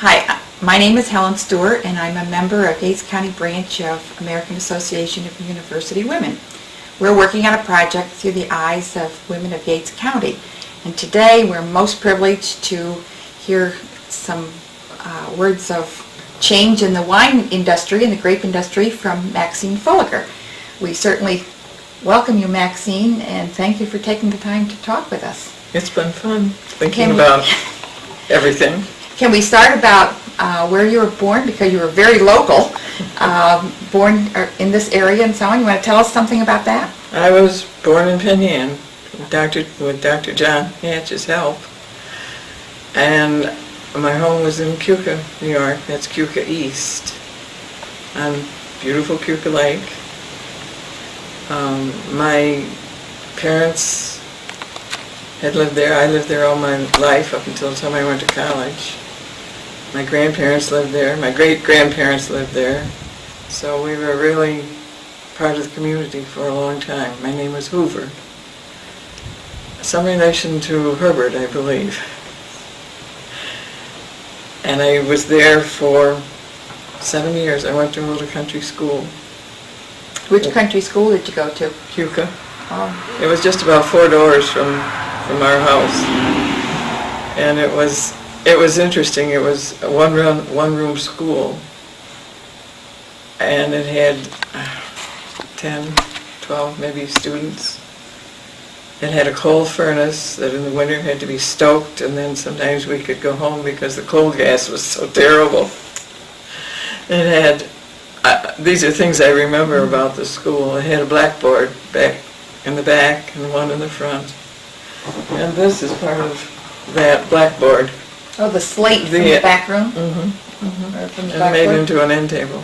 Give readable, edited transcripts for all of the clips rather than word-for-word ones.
Hi, my name is Helen Stewart, and I'm a member of Yates County branch of American Association of University Women. We're working on a project through the eyes of women of Yates County, and today we're most privileged to hear some words of change in the wine industry and the grape industry from Maxine Fullager. We certainly welcome you, Maxine, and thank you for taking the time to talk with us. It's been fun thinking about everything. Can we start about where you were born, because you were very local, born in this area and so on? You want to tell us something about that? I was born in Penn Yan with Dr. John Hatch's help, and my home was in Keuka, New York. That's Keuka East, on beautiful Keuka Lake. My parents had lived there. I lived there all my life up until the time I went to college. My grandparents lived there. My great-grandparents lived there. So we were really part of the community for a long time. My name was Hoover. Some relation to Herbert, I believe. And I was there for 7 years. I went to a little country school. Which country school did you go to? Keuka. Oh. It was just about 4 doors from our house. And it was interesting. It was a one-room school, and it had 10, 12 maybe students. It had a coal furnace that in the winter had to be stoked, and then sometimes we could go home because the coal gas was so terrible. It had, these are things I remember about the school. It had a blackboard back in the back and one in the front. And this is part of that blackboard. Oh, the slate from the back room? Mm-hmm. Mm-hmm. Or from the And made into an end table.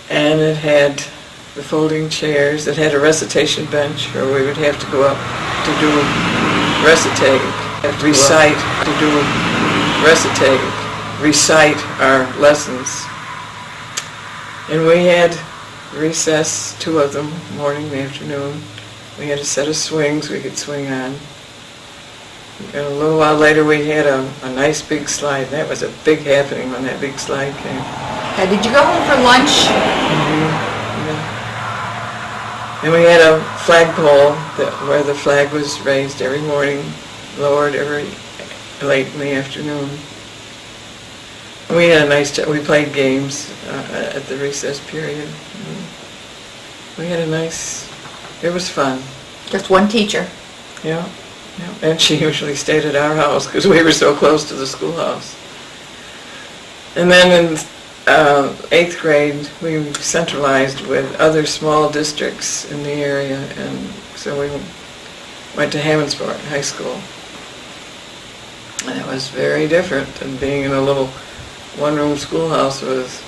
And it had the folding chairs. It had a recitation bench where we would have to go up to do recite our lessons. And we had recess, 2 of them, morning and afternoon. We had a set of swings we could swing on. And a little while later we had a nice big slide. That was a big happening when that big slide came. Did you go home for lunch? Mm-hmm. Yeah. And we had a flagpole where the flag was raised every morning, lowered every late in the afternoon. And we had a nice we played games at the recess period. We had a nice, it was fun. Just one teacher? Yeah. Yeah. And she usually stayed at our house because we were so close to the schoolhouse. And then in 8th grade, we centralized with other small districts in the area, and so we went to Hammondsport High School. And it was very different than being in a little one-room schoolhouse with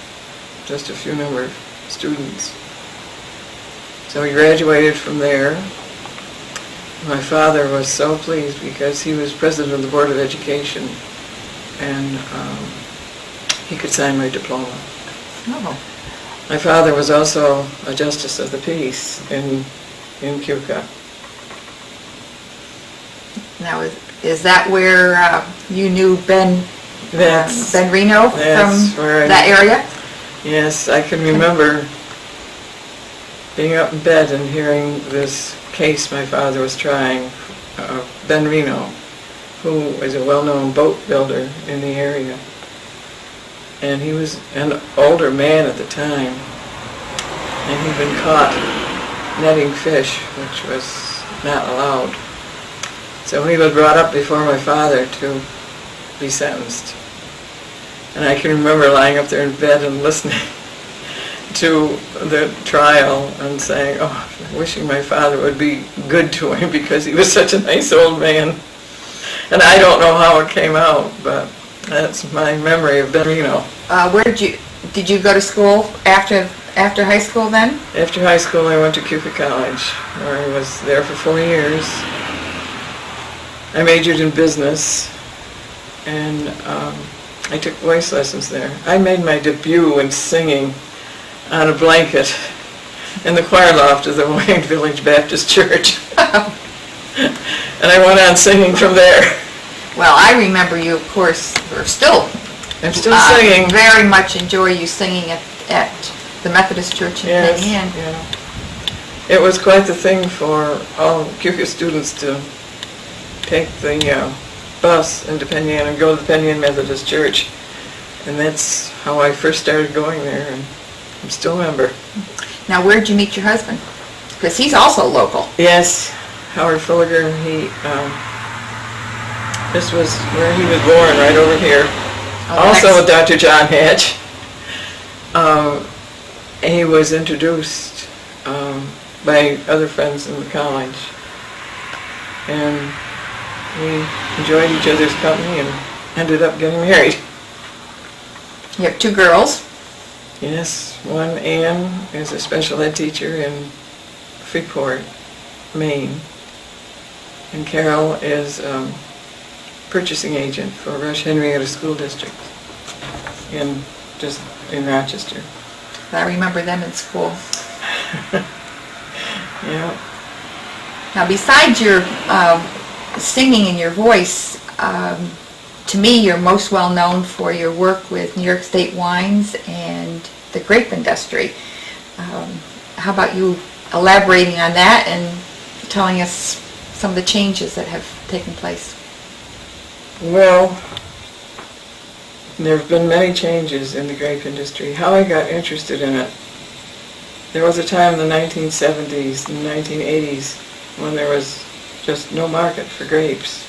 just a few number of students. So we graduated from there. My father was so pleased because he was president of the Board of Education, and he could sign my diploma. Oh. My father was also a justice of the peace in Keuka. Now, is that where you knew Ben Reno from that area? Yes, I can remember being up in bed and hearing this case my father was trying, Ben Reno, who is a well-known boat builder in the area. And he was an older man at the time, and he'd been caught netting fish, which was not allowed. So he was brought up before my father to be sentenced. And I can remember lying up there in bed and listening to the trial and saying, oh, wishing my father would be good to him because he was such a nice old man. And I don't know how it came out, but that's my memory of Ben Reno. Where did you go to school after high school then? After high school I went to Keuka College, where I was there for 4 years. I majored in business, and I took voice lessons there. I made my debut in singing on a blanket in the choir loft of the Wayne Village Baptist Church. And I went on singing from there. Well, I remember you, of course, or still I'm still singing. very much enjoy you singing at the Methodist Church in Yes, Penn Yan. yeah. It was quite the thing for all Keuka students to take the bus into Penn Yan and go to the Penn Yan Methodist Church. And that's how I first started going there, and I'm still a member. Now, where'd you meet your husband? Because he's also local. Yes, Howard Fullager, this was where he was born, right over here. Also with Dr. John Hatch. He was introduced by other friends in the college. And we enjoyed each other's company and ended up getting married. You have 2 girls. Yes, one, Ann, is a special ed teacher in Freeport, Maine. And Carol is purchasing agent for Rush Henrietta School District in Rochester. I remember them in school. Yeah. Now, besides your singing and your voice, to me, you're most well known for your work with New York State Wines and the grape industry. How about you elaborating on that and telling us some of the changes that have taken place? Well, there have been many changes in the grape industry. How I got interested in it, there was a time in the 1970s and 1980s when there was just no market for grapes.